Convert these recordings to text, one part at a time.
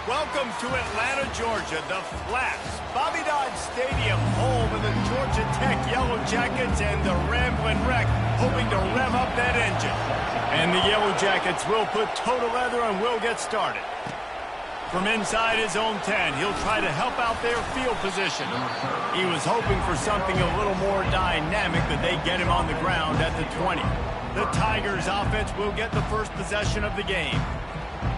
Welcome to Atlanta, Georgia, the Flats, Bobby Dodd Stadium, home of the Georgia Tech Yellow Jackets and the Ramblin' Wreck, hoping to rev up that engine. And the Yellow Jackets will put toe to leather and will get started. From inside his own 10, he'll try to help out their field position. He was hoping for something a little more dynamic, but they get him on the ground at the 20. The Tigers offense will get the first possession of the game.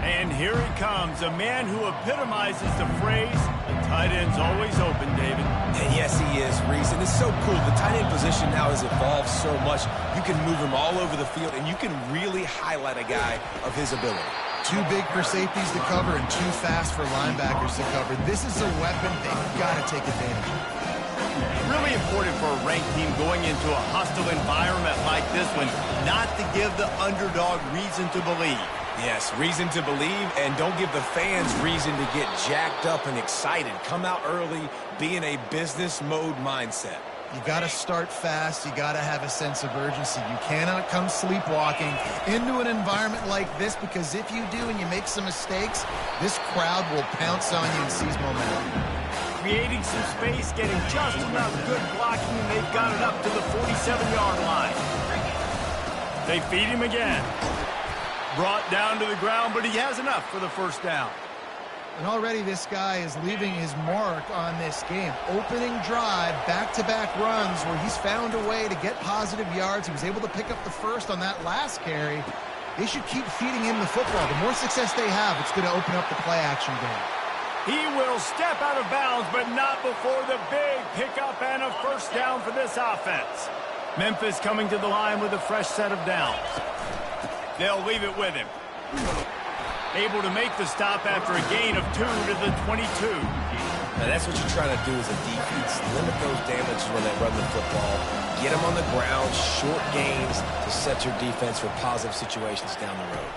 And here he comes, a man who epitomizes the phrase, the tight end's always open, David. And yes, he is, Reese. And it's so cool. The tight end position now has evolved so much. You can move him all over the field, and you can really highlight a guy of his ability. Too big for safeties to cover and too fast for linebackers to cover. This is a weapon they've got to take advantage of. Really important for a ranked team going into a hostile environment like this one, not to give the underdog reason to believe. Yes, reason to believe, and don't give the fans reason to get jacked up and excited. Come out early, be in a business mode mindset. You got to start fast. You got to have a sense of urgency. You cannot come sleepwalking into an environment like this, because if you do and you make some mistakes, this crowd will pounce on you and seize momentum. Creating some space, getting just enough good blocking, and they've got it up to the 47-yard line. They feed him again. Brought down to the ground, but he has enough for the first down. And already this guy is leaving his mark on this game. Opening drive, back-to-back runs where he's found a way to get positive yards. He was able to pick up the first on that last carry. They should keep feeding him the football. The more success they have, it's going to open up the play-action game. He will step out of bounds, but not before the big pickup and a first down for this offense. Memphis coming to the line with a fresh set of downs. They'll leave it with him. Able to make the stop after a gain of 2 to the 22. Now that's what you're trying to do as a defense. Limit those damages when they run the football. Get them on the ground, short gains to set your defense for positive situations down the road.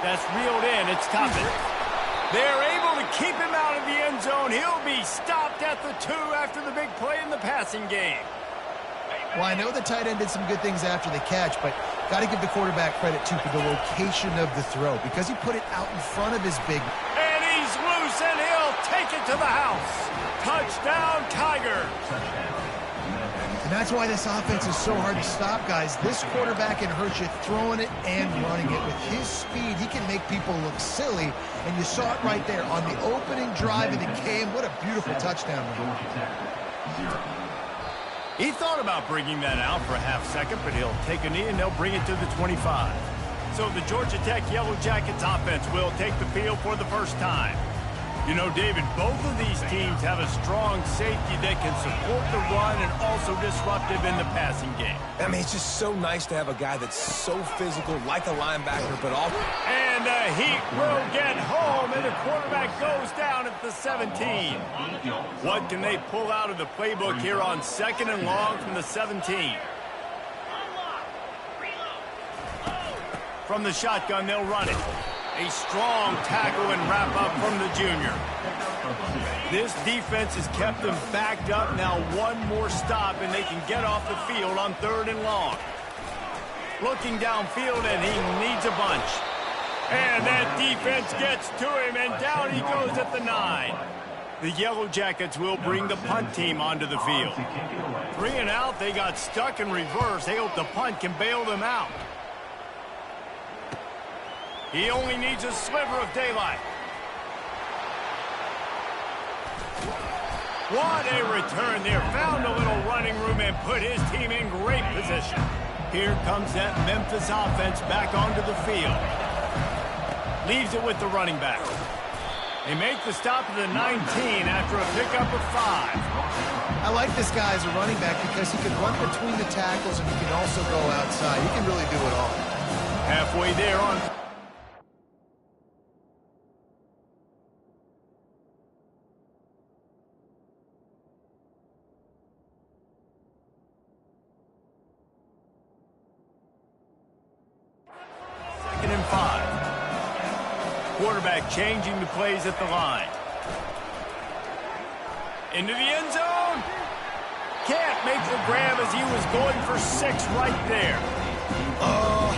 That's reeled in. It's Toppin. They're able to keep him out of the end zone. He'll be stopped at the 2 after the big play in the passing game. Well, I know the tight end did some good things after the catch, but got to give the quarterback credit, too, for the location of the throw, because he put it out in front of his big... And he's loose, and he'll take it to the house. Touchdown, Tigers. And that's why this offense is so hard to stop, guys. This quarterback can hurt you throwing it and running it. With his speed, he can make people look silly, and you saw it right there on the opening drive of the game. What a beautiful touchdown. He thought about bringing that out for a half second, but he'll take a knee and they'll bring it to the 25. So the Georgia Tech Yellow Jackets offense will take the field for the first time. You know, David, both of these teams have a strong safety that can support the run and also disruptive in the passing game. I mean, it's just so nice to have a guy that's so physical, like a linebacker, but all... And the Heat will get home, and the quarterback goes down at the 17. What can they pull out of the playbook here on 2nd and long from the 17? From the shotgun, they'll run it. A strong tackle and wrap up from the junior. This defense has kept them backed up. Now one more stop and they can get off the field on 3rd and long. Looking downfield, and he needs a bunch. And that defense gets to him, and down he goes at the 9. The Yellow Jackets will bring the punt team onto the field. 3 and out, they got stuck in reverse. They hope the punt can bail them out. He only needs a sliver of daylight. What a return there. Found a little running room and put his team in great position. Here comes that Memphis offense back onto the field. Leaves it with the running back. They make the stop at the 19 after a pickup of 5. I like this guy as a running back because he can run between the tackles and he can also go outside. He can really do it all. Halfway there on... and 5. Quarterback changing the plays at the line. Into the end zone. Can't make the grab as he was going for 6 right there. Oh,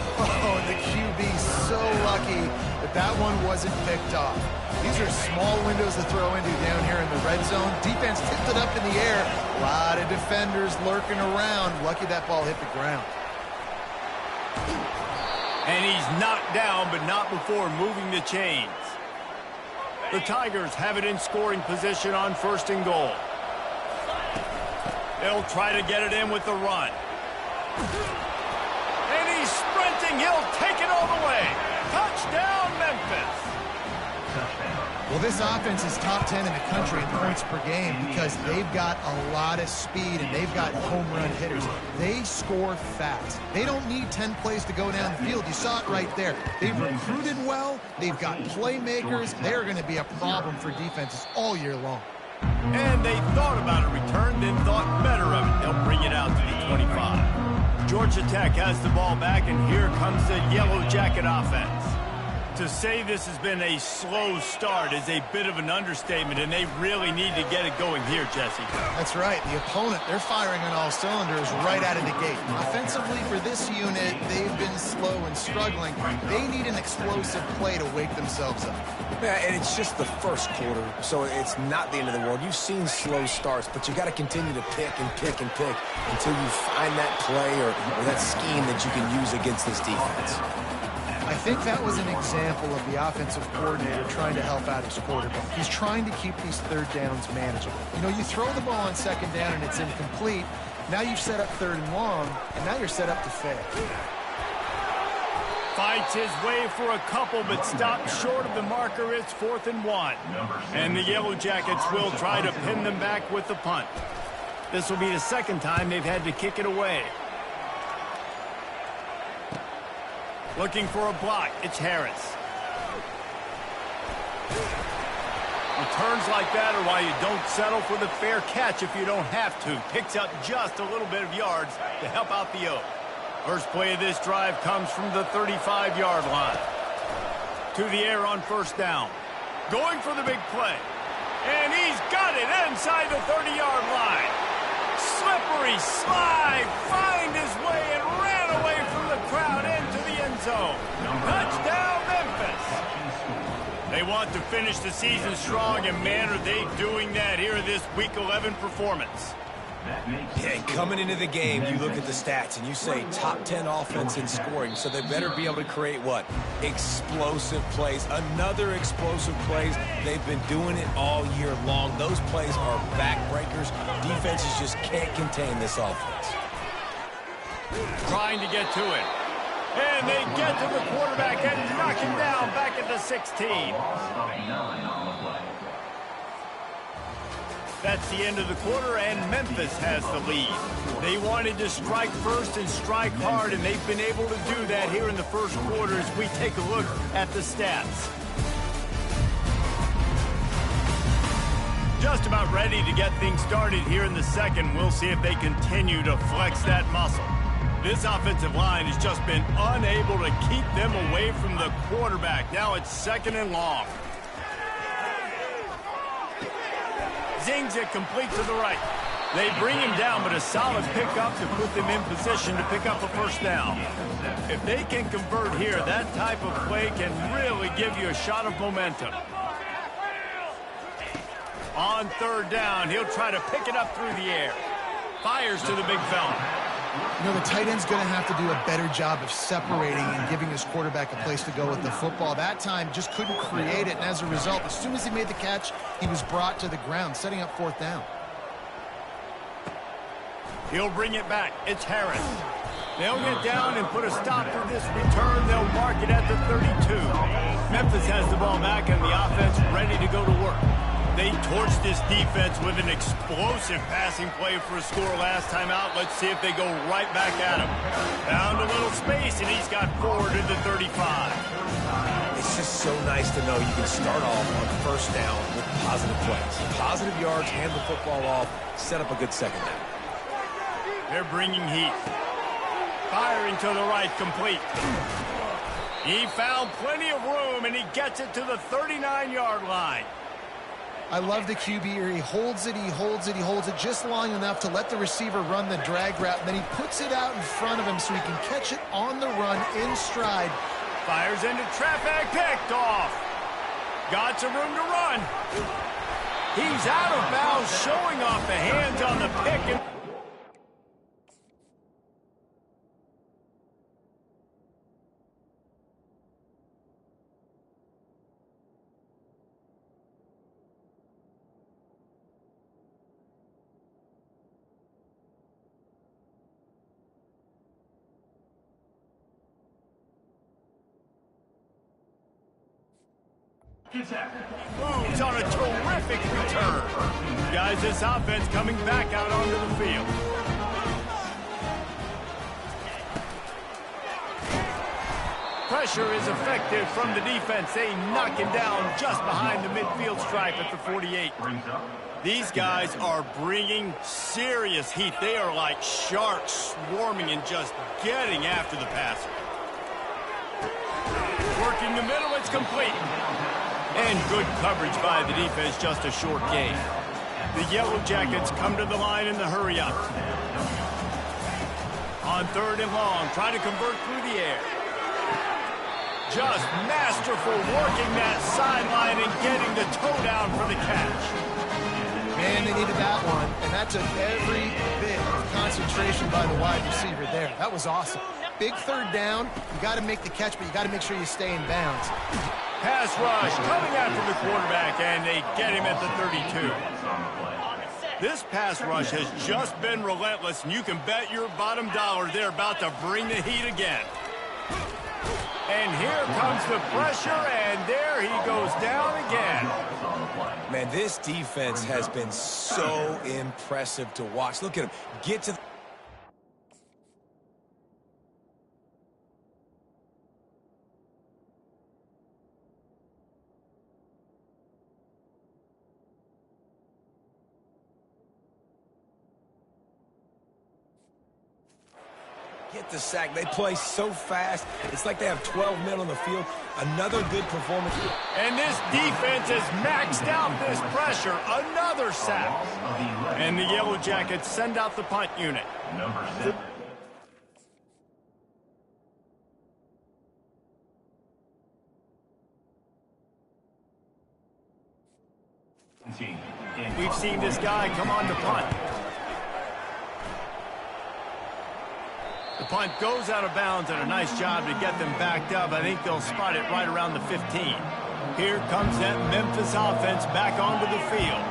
the QB so lucky to That one wasn't picked off. These are small windows to throw into down here in the red zone. Defense tipped it up in the air. A lot of defenders lurking around. Lucky that ball hit the ground. And he's knocked down, but not before moving the chains. The Tigers have it in scoring position on 1st and goal. They'll try to get it in with the run. And he's sprinting. He'll take it all the way. Touchdown, Memphis. Well, this offense is top 10 in the country in points per game because they've got a lot of speed and they've got home run hitters. They score fast. They don't need 10 plays to go down the field. You saw it right there. They've recruited well. They've got playmakers. They're going to be a problem for defenses all year long. And they thought about a return, then thought better of it. They'll bring it out to the 25. Georgia Tech has the ball back, and here comes the Yellow Jacket offense. To say this has been a slow start is a bit of an understatement, and they really need to get it going here, Jesse. That's right. The opponent, they're firing on all cylinders right out of the gate. Offensively for this unit, they've been slow and struggling. They need an explosive play to wake themselves up. Yeah, and it's just the first quarter, so it's not the end of the world. You've seen slow starts, but you got to continue to pick and pick and pick until you find that play or that scheme that you can use against this defense. I think that was an example of the offensive coordinator trying to help out his quarterback. He's trying to keep these third downs manageable. You know, you throw the ball on 2nd down and it's incomplete. Now you've set up 3rd and long, and now you're set up to fail. Fights his way for a couple, but stops short of the marker. It's 4th and 1. And the Yellow Jackets will try to pin them back with the punt. This will be the 2nd time they've had to kick it away. Looking for a block. It's Harris. Returns like that are why you don't settle for the fair catch if you don't have to. Picks up just a little bit of yards to help out the Oak. First play of this drive comes from the 35-yard line. To the air on 1st down. Going for the big play. And he's got it inside the 30-yard line. Slippery slide. Find his way and ran away from the crowd into the end zone. Touchdown, Memphis. They want to finish the season strong, and man, are they doing that here in this Week 11 performance. Yeah, coming into the game, you look at the stats and you say top 10 offense in scoring, so they better be able to create what? Explosive plays. Another explosive plays. They've been doing it all year long. Those plays are backbreakers. Defenses just can't contain this offense. Trying to get to it. And they get to the quarterback and knock him down back at the 16. That's the end of the quarter, and Memphis has the lead. They wanted to strike first and strike hard, and they've been able to do that here in the first quarter as we take a look at the stats. Just about ready to get things started here in the second. We'll see if they continue to flex that muscle. This offensive line has just been unable to keep them away from the quarterback. Now it's 2nd and long. Zings it complete to the right. They bring him down, but a solid pickup to put them in position to pick up a 1st down. If they can convert here, that type of play can really give you a shot of momentum. On 3rd down, he'll try to pick it up through the air. Fires to the big fella. You know, the tight end's going to have to do a better job of separating and giving his quarterback a place to go with the football. That time just couldn't create it, and as a result, as soon as he made the catch, he was brought to the ground, setting up 4th down. He'll bring it back. It's Harris. They'll get down and put a stop to this return. They'll mark it at the 32. Memphis has the ball back, and the offense ready to go to work. They torched this defense with an explosive passing play for a score last time out. Let's see if they go right back at him. Found a little space, and he's got forward to the 35. It's just so nice to know you can start off on 1st down with positive plays. Positive yards, hand the football off, set up a good 2nd down. They're bringing heat. Firing to the right, complete. He found plenty of room, and he gets it to the 39-yard line. I love the QB here. He holds it, he holds it, he holds it just long enough to let the receiver run the drag route, and then he puts it out in front of him so he can catch it on the run in stride. Fires into traffic, picked off. Got some room to run. He's out of bounds, showing off the hands on the pick. Moves on a terrific return. Guys, this offense coming back out onto the field. Pressure is effective from the defense. They knock him down just behind the midfield stripe at the 48. These guys are bringing serious heat. They are like sharks swarming and just getting after the passer. Working the middle, it's complete. And good coverage by the defense, just a short gain. The Yellow Jackets come to the line in the hurry-up. On 3rd and long, trying to convert through the air. Just masterful working that sideline and getting the toe down for the catch. Man, they needed that one, and that took every bit of concentration by the wide receiver there. That was awesome. Big 3rd down. You got to make the catch, but you got to make sure you stay in bounds. Pass rush coming after the quarterback, and they get him at the 32. This pass rush has just been relentless, and you can bet your bottom dollar they're about to bring the heat again. And here comes the pressure, and there he goes down again. Man, this defense has been so impressive to watch. Look at him get to the... Get the sack. They play so fast. It's like they have 12 men on the field. Another good performance. And this defense has maxed out this pressure. Another sack. And the Yellow Jackets send out the punt unit. Number 7. We've seen this guy come on to punt. The punt goes out of bounds, and a nice job to get them backed up. I think they'll spot it right around the 15. Here comes that Memphis offense back onto the field.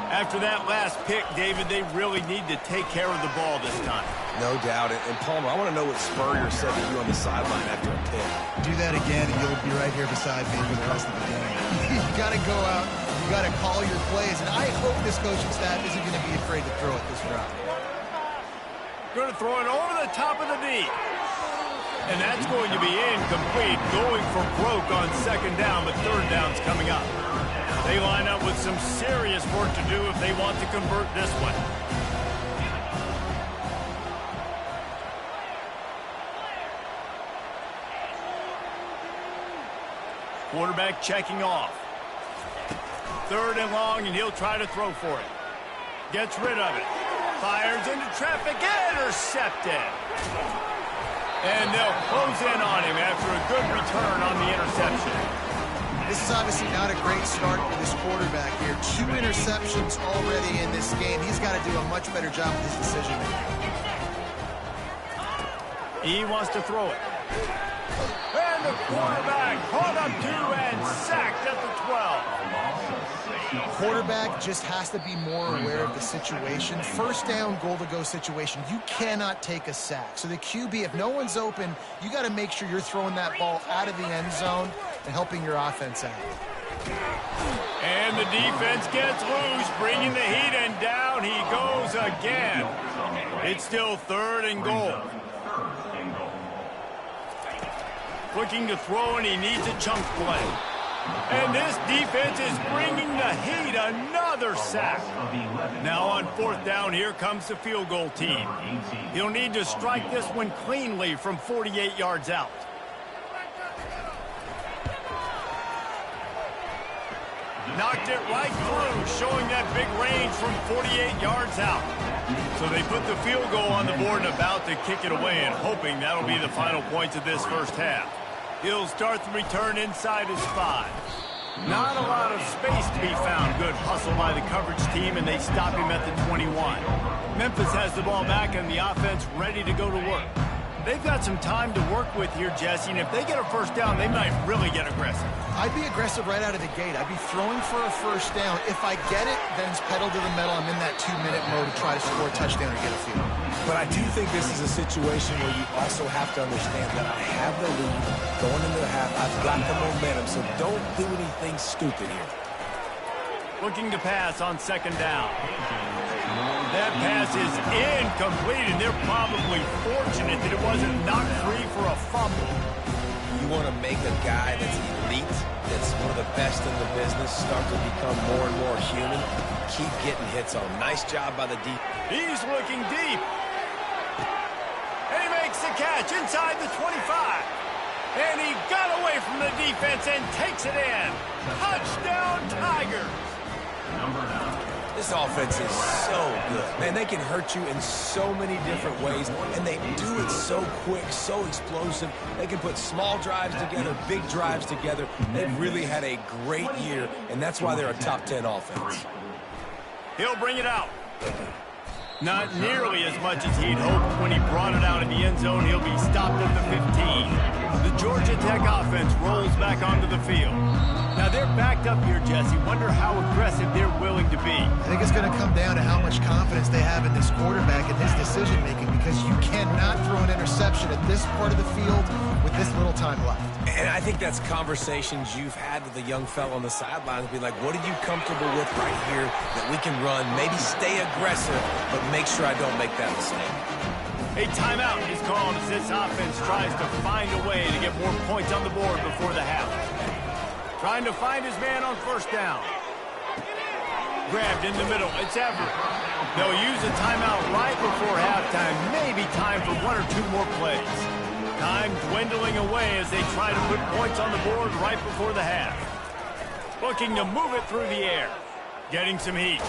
After that last pick, David, they really need to take care of the ball this time. No doubt. And Palmer, I want to know what Spurrier said to you on the sideline after a pick. Do that again, and you'll be right here beside me for the rest of the game. You got to go out. You got to call your plays. And I hope this coaching staff isn't going to be afraid to throw it this drive. Going to throw it over the top of the D. And that's going to be incomplete. Going for broke on 2nd down, but 3rd down's coming up. They line up with some serious work to do if they want to convert this one. Quarterback checking off. 3rd and long, and he'll try to throw for it. Gets rid of it. Fires into traffic, intercepted. And they'll close in on him after a good return on the interception. This is obviously not a great start for this quarterback here. 2 interceptions already in this game. He's got to do a much better job with his decision-making. He wants to throw it. And the quarterback caught up to and sacked at the 12. Quarterback just has to be more aware of the situation. 1st down, goal-to-go situation. You cannot take a sack. So the QB, if no one's open, you got to make sure you're throwing that ball out of the end zone and helping your offense out. And the defense gets loose, bringing the heat, and down he goes again. It's still 3rd and goal. Looking to throw, and he needs a chunk play. And this defense is bringing the heat. Another sack. Now on 4th down, here comes the field goal team. He'll need to strike this one cleanly from 48 yards out. Knocked it right through, showing that big range from 48 yards out. So they put the field goal on the board and about to kick it away, and hoping that'll be the final points of this 1st half. He'll start the return inside his 5. Not a lot of space to be found. Good hustle by the coverage team, and they stop him at the 21. Memphis has the ball back, and the offense ready to go to work. They've got some time to work with here, Jesse, and if they get a first down, they might really get aggressive. I'd be aggressive right out of the gate. I'd be throwing for a first down. If I get it, then it's pedal to the metal. I'm in that 2-minute mode to try to score a touchdown or get a field. But I do think this is a situation where you also have to understand that I have the lead going into the half. I've got the momentum, so don't do anything stupid here. Looking to pass on second down. That pass is incomplete, and they're probably fortunate that it wasn't knocked free for a fumble. You want to make a guy that's elite, that's one of the best in the business, start to become more and more human. Keep getting hits on him. Nice job by the deep. He's looking deep. And he makes the catch inside the 25. And he got away from the defense and takes it in. Touchdown, Tigers. This offense is so good. Man, they can hurt you in so many different ways, and they do it so quick, so explosive. They can put small drives together, big drives together. They've really had a great year, and that's why they're a top 10 offense. He'll bring it out. Not nearly as much as he'd hoped when he brought it out of the end zone. He'll be stopped at the 15. The Georgia Tech offense rolls back onto the field. Now they're backed up here, Jesse. Wonder how aggressive they're willing to be. I think it's going to come down to how much confidence they have in this quarterback and his decision-making, because you cannot throw an interception at this part of the field with this little time left. And I think that's conversations you've had with a young fellow on the sidelines. Be like, what are you comfortable with right here that we can run? Maybe stay aggressive, but make sure I don't make that mistake. A timeout is called as this offense tries to find a way to get more points on the board before the half. Trying to find his man on first down. Grabbed in the middle. It's Everett. They'll use a timeout right before halftime. Maybe time for 1 or 2 more plays. Time dwindling away as they try to put points on the board right before the half. Looking to move it through the air. Getting some heat.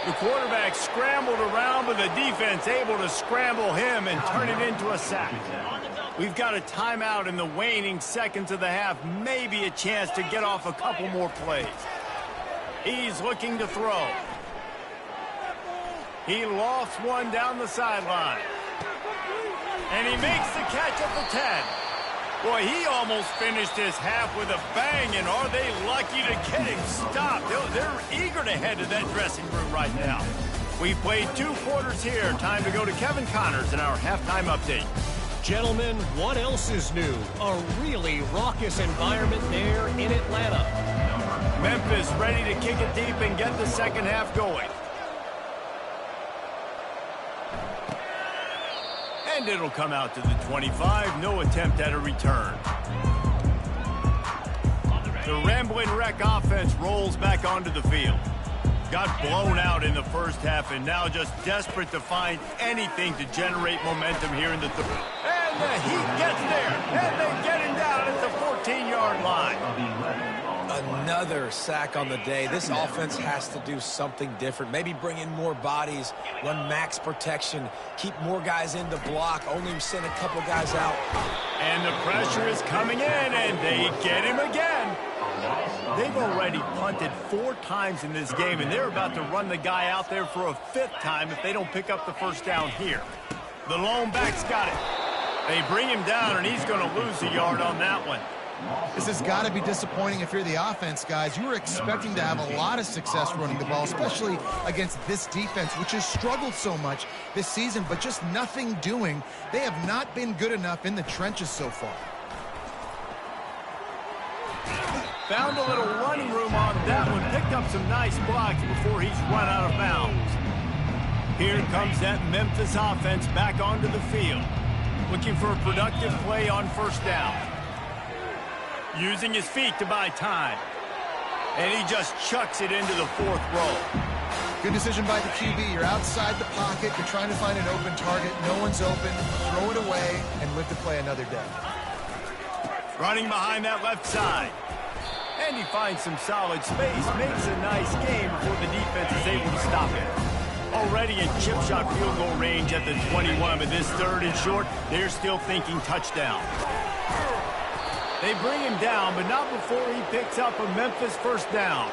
The quarterback scrambled around, but the defense able to scramble him and turn it into a sack. We've got a timeout in the waning seconds of the half. Maybe a chance to get off a couple more plays. He's looking to throw. He lofts one down the sideline. And he makes the catch at the 10. Boy, he almost finished his half with a bang, and are they lucky to get him stopped? They're eager to head to that dressing room right now. We've played 2 quarters here. Time to go to Kevin Connors in our halftime update. Gentlemen, what else is new? A really raucous environment there in Atlanta. Memphis ready to kick it deep and get the second half going. And it'll come out to the 25. No attempt at a return. The Ramblin' Wreck offense rolls back onto the field. Got blown out in the first half and now just desperate to find anything to generate momentum here in the third. And the Heat gets there. And they get him down at the 14-yard line. Another sack on the day. This offense has to do something different. Maybe bring in more bodies, run max protection, keep more guys in to block, only send a couple guys out. And the pressure is coming in, and they get him again. They've already punted 4 times in this game, and they're about to run the guy out there for a 5th time if they don't pick up the first down here. The lone back's got it. They bring him down, and he's going to lose a yard on that one. This has got to be disappointing if you're the offense, guys. You were expecting to have a lot of success running the ball, especially against this defense, which has struggled so much this season, but just nothing doing. They have not been good enough in the trenches so far. Found a little running room on that one. Picked up some nice blocks before he's run out of bounds. Here comes that Memphis offense back onto the field. Looking for a productive play on first down. Using his feet to buy time. And he just chucks it into the 4th row. Good decision by the QB. You're outside the pocket. You're trying to find an open target. No one's open. Throw it away and live to play another day. Running behind that left side. And he finds some solid space. Makes a nice game before the defense is able to stop it. Already in chip shot field goal range at the 21, but this 3rd and short, they're still thinking touchdown. They bring him down, but not before he picks up a Memphis first down.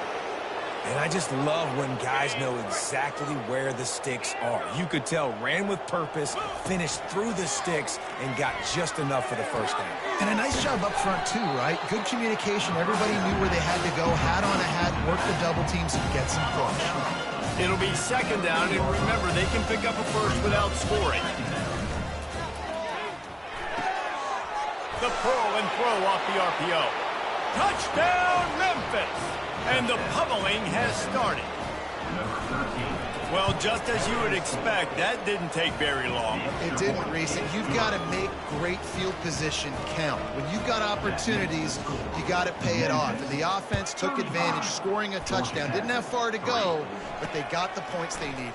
And I just love when guys know exactly where the sticks are. You could tell ran with purpose, finished through the sticks, and got just enough for the first down. And a nice job up front, too, right? Good communication. Everybody knew where they had to go. Hat on a hat, work the double teams, and get some push. It'll be second down, and remember, they can pick up a first without scoring. The pull and throw off the RPO. Touchdown, Memphis! And the pummeling has started. Well, just as you would expect, that didn't take very long. It didn't, Reese. You've got to make great field position count. When you've got opportunities, you got to pay it off. And the offense took advantage, scoring a touchdown. Didn't have far to go, but they got the points they needed.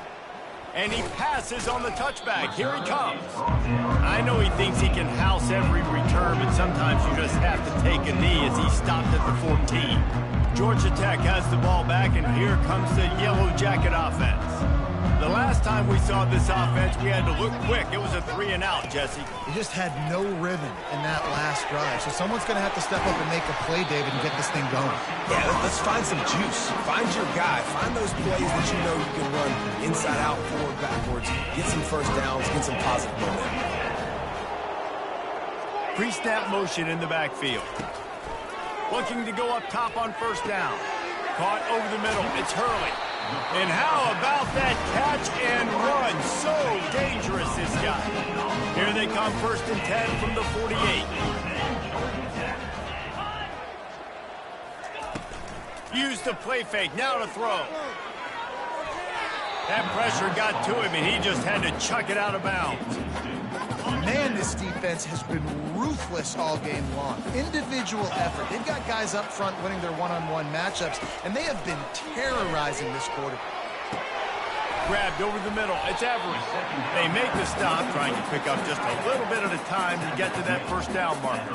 And he passes on the touchback. Here he comes. I know he thinks he can house every return, but sometimes you just have to take a knee as he stopped at the 14. Georgia Tech has the ball back, and here comes the Yellow Jacket offense. The last time we saw this offense, we had to look quick. It was a 3-and-out, Jesse. They just had no rhythm in that last drive. So someone's going to have to step up and make a play, David, and get this thing going. Yeah, let's find some juice. Find your guy. Find those plays that you know you can run inside out, forward, backwards. Get some first downs. Get some positive momentum. Pre-snap motion in the backfield. Looking to go up top on first down. Caught over the middle. It's Hurley. And how about that catch and run? So dangerous, this guy. Here they come, first and 10 from the 48. Used the play fake, now to throw. That pressure got to him, and he just had to chuck it out of bounds. Man, this defense has been ruthless all game long. Individual effort. They've got guys up front winning their one-on-one matchups, and they have been terrorizing this quarter. Grabbed over the middle. It's Everett. They make the stop, trying to pick up just a little bit at a time to get to that first down marker.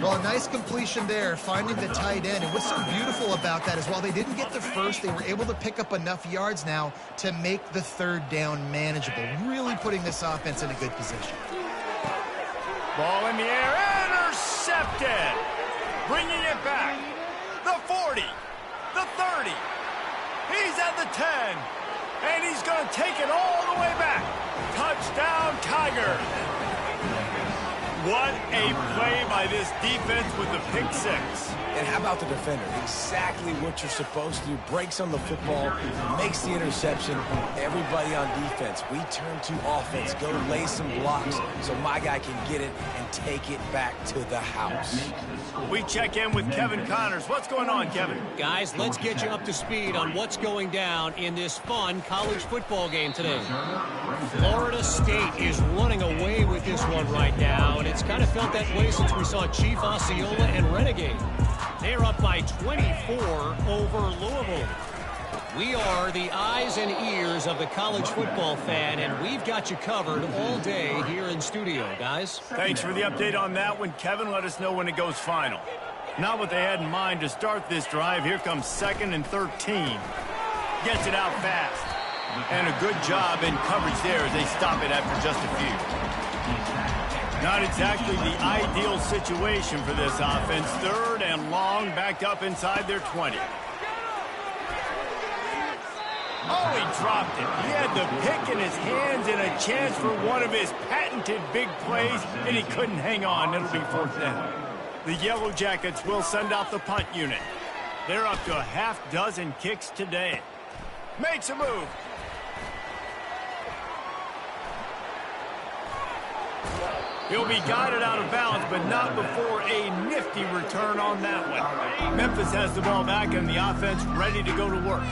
Well, a nice completion there, finding the tight end. And what's so beautiful about that is while they didn't get the first, they were able to pick up enough yards now to make the third down manageable, really putting this offense in a good position. Ball in the air, intercepted. Bringing it back. The 40, the 30. He's at the 10. And he's going to take it all the way back. Touchdown, Tigers. What a play by this defense with the pick six. And how about the defender? Exactly what you're supposed to do. Breaks on the football, makes the interception. Everybody on defense, we turn to offense. Go lay some blocks so my guy can get it and take it back to the house. We check in with Kevin Connors. What's going on, Kevin? Guys, let's get you up to speed on what's going down in this fun college football game today. Florida State is running away with this one right now, and it's kind of felt that way since we saw Chief Osceola and Renegade. They're up by 24 over Louisville. We are the eyes and ears of the college football fan, and we've got you covered all day here in studio, guys. Thanks for the update on that one, Kevin. Let us know when it goes final. Not what they had in mind to start this drive. Here comes 2nd and 13. Gets it out fast. And a good job in coverage there as they stop it after just a few. Not exactly the ideal situation for this offense. 3rd and long, backed up inside their 20. Oh, he dropped it. He had the pick in his hands and a chance for one of his patented big plays, and he couldn't hang on. It'll be 4th down. The Yellow Jackets will send out the punt unit. They're up to a half-dozen kicks today. Makes a move. He'll be guided out of bounds, but not before a nifty return on that one. Memphis has the ball back and the offense ready to go to work.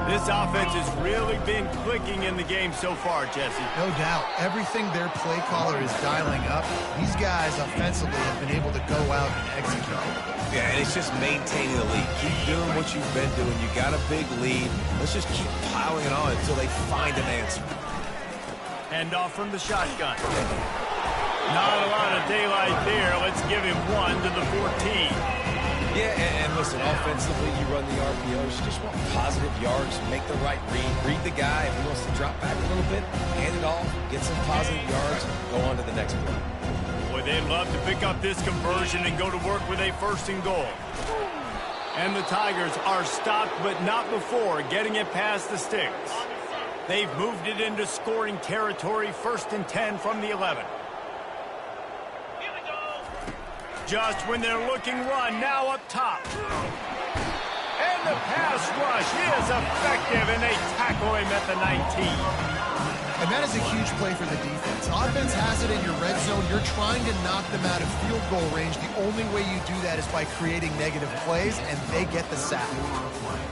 This offense has really been clicking in the game so far, Jesse. No doubt. Everything their play caller is dialing up, these guys offensively have been able to go out and execute. Yeah, and it's just maintaining the lead. Keep doing what you've been doing. You got a big lead. Let's just keep piling it on until they find an answer. Hand off from the shotgun. Not a lot of daylight there. Let's give him 1 to the 14. Yeah, and listen, offensively, you run the RPOs. You just want positive yards, make the right read the guy. If he wants to drop back a little bit, hand it off, get some positive yards, go on to the next play. Boy, Boy, they'd love to pick up this conversion and go to work with a 1st and goal. And the Tigers are stopped, but not before getting it past the sticks. They've moved it into scoring territory, 1st and 10 from the 11. Just when they're looking run, now up top. And the pass rush is effective, and they tackle him at the 19. And that is a huge play for the defense. Offense has it in your red zone. You're trying to knock them out of field goal range. The only way you do that is by creating negative plays, and they get the sack.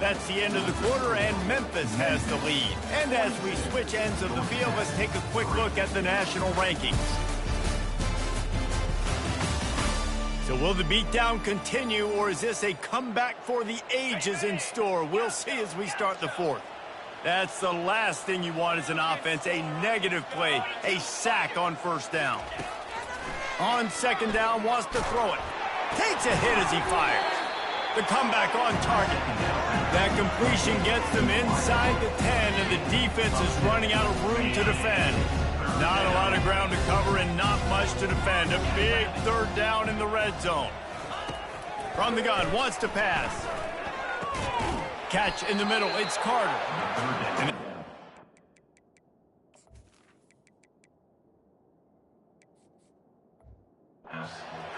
That's the end of the quarter, and Memphis has the lead. And as we switch ends of the field, let's take a quick look at the national rankings. So will the beatdown continue, or is this a comeback for the ages in store? We'll see as we start the 4th. That's the last thing you want as an offense, a negative play, a sack on 1st down. On 2nd down, wants to throw it. Takes a hit as he fires. The comeback on target. That completion gets them inside the 10, and the defense is running out of room to defend. Not a lot of ground to cover and not much to defend. A big 3rd down in the red zone. From the gun, wants to pass. Catch in the middle, it's Carter.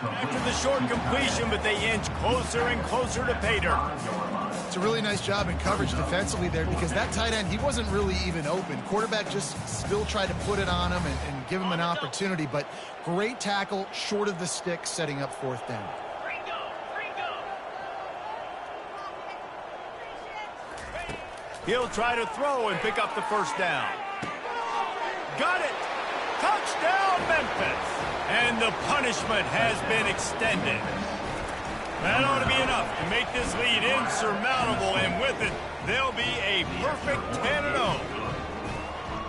After the short completion, but they inch closer and closer to pay dirt. It's a really nice job in coverage defensively there, because that tight end, he wasn't really even open. Quarterback just still tried to put it on him and give him an opportunity, but great tackle short of the stick, setting up 4th down. He'll try to throw and pick up the 1st down. Got it! Touchdown, Memphis! And the punishment has been extended. That ought to be enough to make this lead insurmountable, and with it, they'll be a perfect 10-0.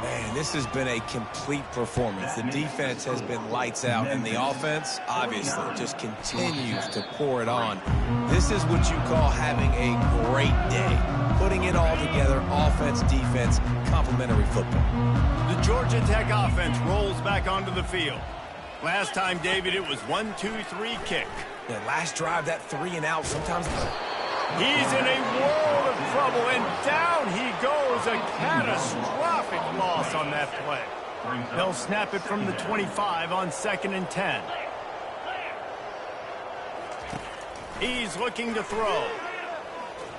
Man, this has been a complete performance. The defense has been lights out, and the offense, obviously, just continues to pour it on. This is what you call having a great day. Putting it all together, offense, defense, complementary football. The Georgia Tech offense rolls back onto the field. Last time, David, it was 1-2-3 kick. Yeah, last drive, that 3 and out, sometimes... He's in a world of trouble, and down he goes. A catastrophic loss on that play. They'll snap it from the 25 on 2nd and 10. He's looking to throw.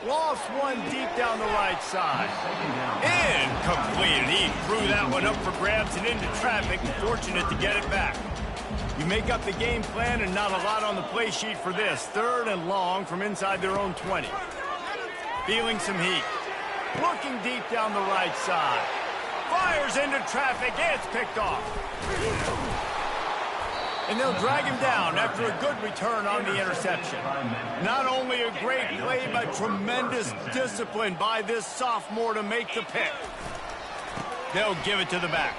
Lost one deep down the right side. Incomplete. He threw that one up for grabs and into traffic. Fortunate to get it back. You make up the game plan, and not a lot on the play sheet for this. 3rd and long from inside their own 20. Feeling some heat. Looking deep down the right side. Fires into traffic. It's picked off. And they'll drag him down after a good return on the interception. Not only a great play, but tremendous discipline by this sophomore to make the pick. They'll give it to the back.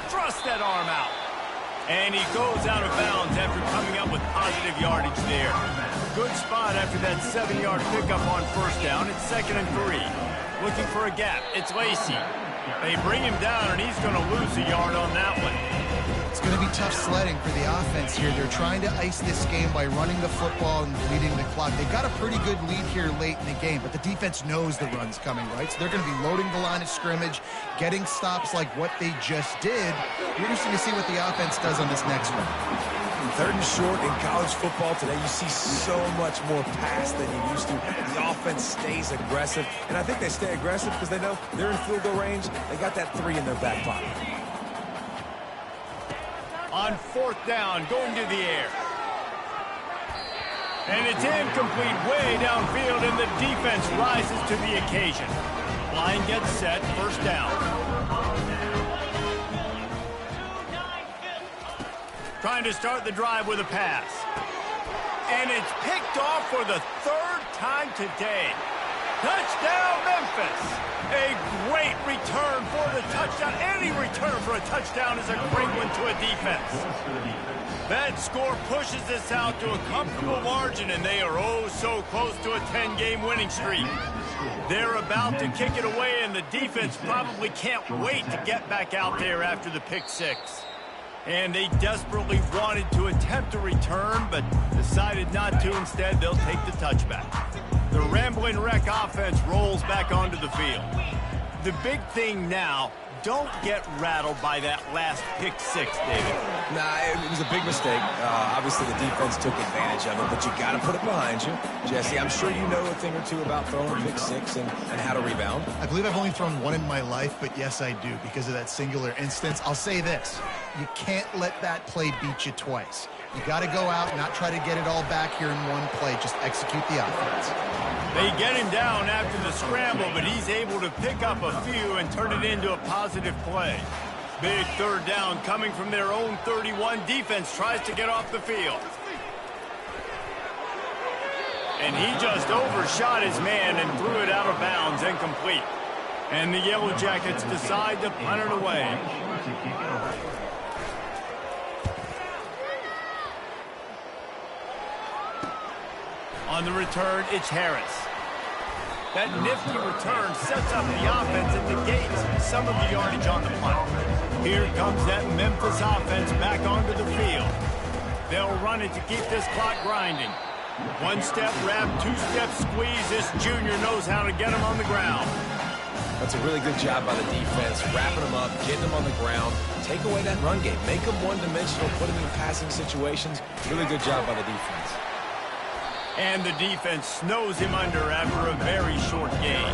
Thrust that arm out. And he goes out of bounds after coming up with positive yardage there. Good spot after that 7-yard pickup on 1st down. It's 2nd and 3. Looking for a gap. It's Lacey. They bring him down, and he's going to lose a yard on that one. It's going to be tough sledding for the offense here. They're trying to ice this game by running the football and leading the clock. They've got a pretty good lead here late in the game, but the defense knows the run's coming, right? So they're going to be loading the line of scrimmage, getting stops like what they just did. It'll be interesting to see what the offense does on this next one. 3rd and short in college football today, you see so much more pass than you used to. The offense stays aggressive, and I think they stay aggressive because they know they're in field goal range. They got that 3 in their back pocket. On 4th down, going to the air. And it's incomplete way downfield, and the defense rises to the occasion. Line gets set, 1st down. Trying to start the drive with a pass. And it's picked off for the 3rd time today. Touchdown, Memphis! A great return for the touchdown. Any return for a touchdown is a great one to a defense. That score pushes this out to a comfortable margin, and they are oh so close to a 10-game winning streak. They're about to kick it away, and the defense probably can't wait to get back out there after the pick 6. And they desperately wanted to attempt a return, but decided not to. Instead, they'll take the touchback. The Ramblin' Wreck offense rolls back onto the field. The big thing now, don't get rattled by that last pick six, David. Nah, it was a big mistake. Obviously, the defense took advantage of it, but you got to put it behind you. Jesse, I'm sure you know a thing or two about throwing pick six and how to rebound. I believe I've only thrown one in my life, but yes, I do because of that singular instance. I'll say this. You can't let that play beat you twice. You got to go out, not try to get it all back here in one play. Just execute the offense. They get him down after the scramble, but he's able to pick up a few and turn it into a positive play. Big third down coming from their own 31. Defense tries to get off the field. And he just overshot his man and threw it out of bounds, incomplete. And the Yellow Jackets decide to punt it away. On the return, it's Harris. That nifty return sets up the offense and negates some of the yardage on the punt. Here comes that Memphis offense back onto the field. They'll run it to keep this clock grinding. One-step wrap, two-step squeeze. This junior knows how to get him on the ground. That's a really good job by the defense, wrapping them up, getting them on the ground. Take away that run game. Make them one-dimensional, put them in passing situations. Really good job by the defense. And the defense snows him under after a very short gain.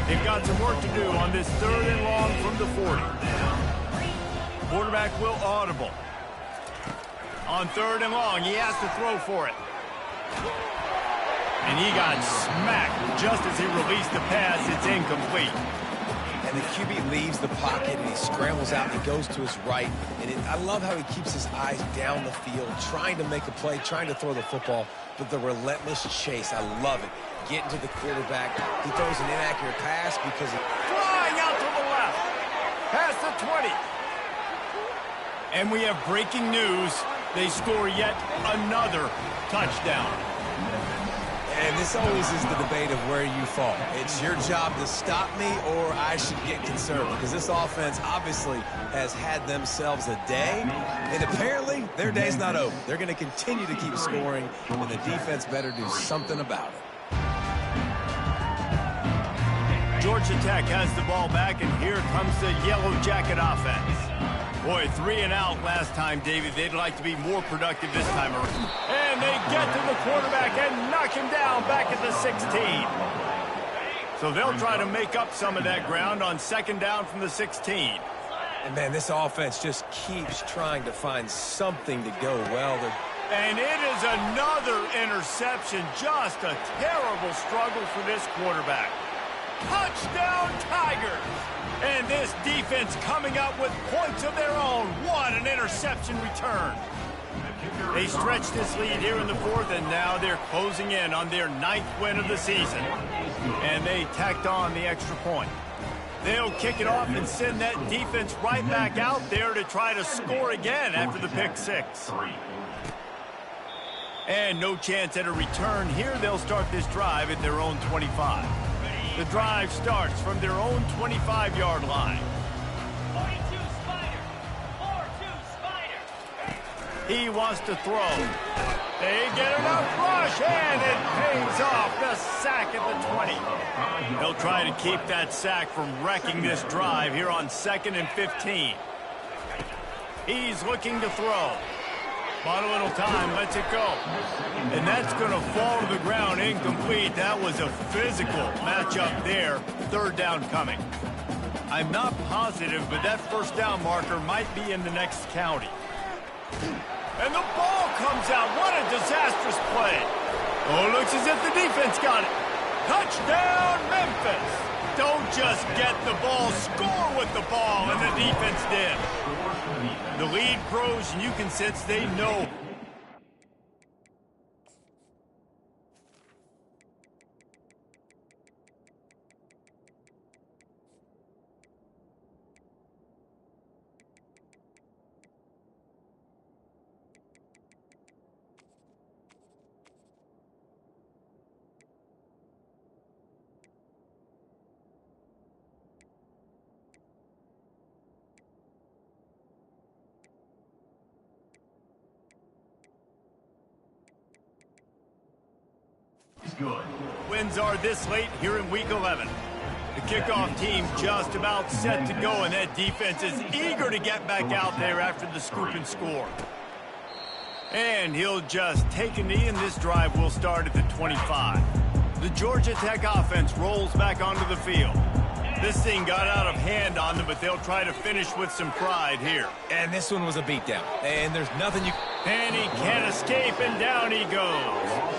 They've got some work to do on this third and long from the 40. Quarterback will audible. On third and long, he has to throw for it. And he got smacked just as he released the pass. It's incomplete. And the QB leaves the pocket and he scrambles out and he goes to his right. And I love how he keeps his eyes down the field, trying to make a play, trying to throw the football. But the relentless chase, I love it. Getting to the quarterback. He throws an inaccurate pass because he... Flying out to the left. Past the 20. And we have breaking news. They score yet another touchdown. And this always is the debate of where you fall. It's your job to stop me or I should get concerned because this offense obviously has had themselves a day, and apparently their day's not over. They're going to continue to keep scoring, and the defense better do something about it. Georgia Tech has the ball back, and here comes the Yellow Jacket offense. Boy, 3 and out last time, David. They'd like to be more productive this time around. And they get to the quarterback and knock him down back at the 16. So they'll try to make up some of that ground on second down from the 16. And, man, this offense just keeps trying to find something to go well. And it is another interception. Just a terrible struggle for this quarterback. Touchdown, Tigers! And this defense coming up with points of their own. What an interception return. They stretch this lead here in the fourth, and now they're closing in on their 9th win of the season. And they tacked on the extra point. They'll kick it off and send that defense right back out there to try to score again after the pick six. And no chance at a return here. They'll start this drive at their own 25. The drive starts from their own 25-yard line. 42 Spider. 4-2 Spider. He wants to throw. They get enough rush, and it pays off. The sack at the 20. They'll try to keep that sack from wrecking this drive here on 2nd and 15. He's looking to throw. Bought a little time, lets it go. And that's going to fall to the ground incomplete. That was a physical matchup there. Third down coming. I'm not positive, but that first down marker might be in the next county. And the ball comes out. What a disastrous play. Oh, looks as if the defense got it. Touchdown, Memphis. Don't just get the ball, score with the ball, and the defense did. The lead grows, and you can sense they know. Wins are this late here in Week 11. The kickoff team just about set to go, and that defense is eager to get back out there after the scoop and score. And he'll just take a knee, and this drive will start at the 25. The Georgia Tech offense rolls back onto the field. This thing got out of hand on them, but they'll try to finish with some pride here. And this one was a beatdown. And there's nothing you... And he can't escape, and down he goes.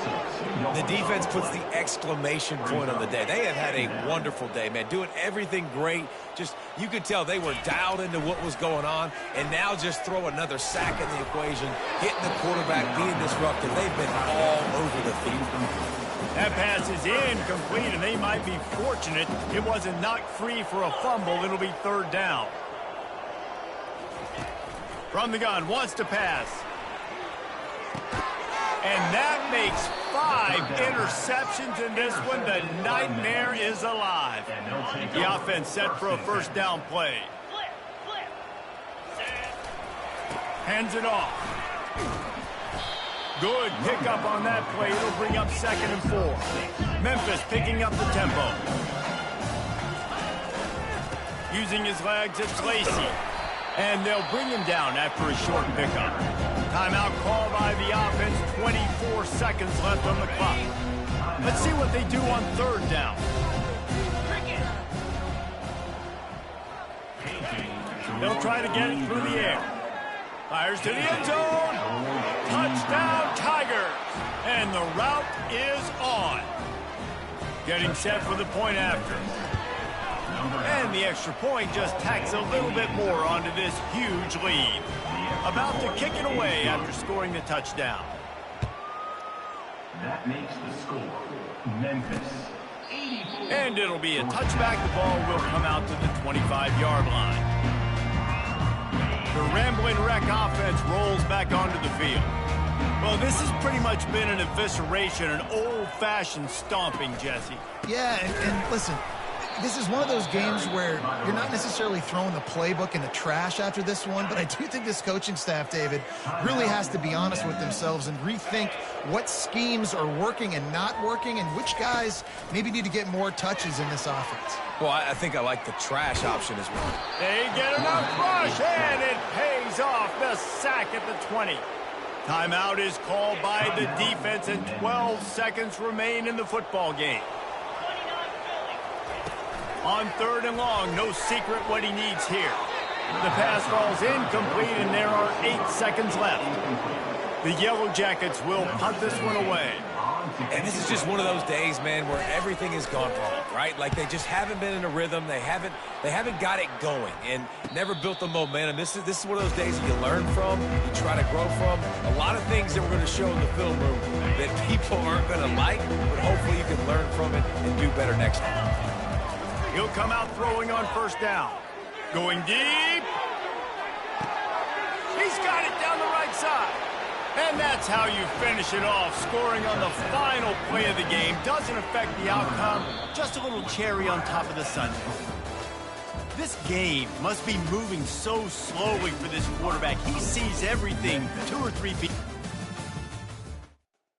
The defense puts the exclamation point on the day. They have had a wonderful day, man. Doing everything great. Just, you could tell they were dialed into what was going on. And now just throw another sack in the equation, hitting the quarterback, being disruptive. They've been all over the field. That pass is incomplete, and they might be fortunate it wasn't knocked free for a fumble. It'll be third down. From the gun, wants to pass. And that makes 5 interceptions in this one. The nightmare is alive. The offense set for a first down play. Hands it off. Good pickup on that play. It'll bring up 2nd and 4. Memphis picking up the tempo. Using his legs, it's Lacey. And they'll bring him down after a short pickup. Timeout call by the offense. 24 seconds left on the clock. Let's see what they do on third down. They'll try to get it through the air. Fires to the end zone. Touchdown, Tigers. And the route is on. Getting set for the point after. And the extra point just tacks a little bit more onto this huge lead. About to kick it away after scoring the touchdown. That makes the score Memphis 84. And it'll be a touchback. The ball will come out to the 25-yard line. The Ramblin' Wreck offense rolls back onto the field. Well, this has pretty much been an evisceration, an old-fashioned stomping, Jesse. Yeah, and listen, this is one of those games where you're not necessarily throwing the playbook in the trash after this one, but I do think this coaching staff, David, really has to be honest with themselves and rethink what schemes are working and not working and which guys maybe need to get more touches in this offense. Well, I think I like the trash option as well. They get enough rush, and it pays off. The sack at the 20. Timeout is called by the defense, and 12 seconds remain in the football game. On third and long, no secret what he needs here. The pass falls incomplete, and there are 8 seconds left. The Yellow Jackets will punt this one away. And this is just one of those days, man, where everything has gone wrong, right? Like they just haven't been in a rhythm. They haven't got it going and never built the momentum. This is one of those days that you learn from, you try to grow from. A lot of things that we're going to show in the film room that people aren't going to like, but hopefully you can learn from it and do better next time. He'll come out throwing on first down. Going deep. He's got it down the right side. And that's how you finish it off. Scoring on the final play of the game doesn't affect the outcome. Just a little cherry on top of the sundae. This game must be moving so slowly for this quarterback. He sees everything 2 or 3 feet.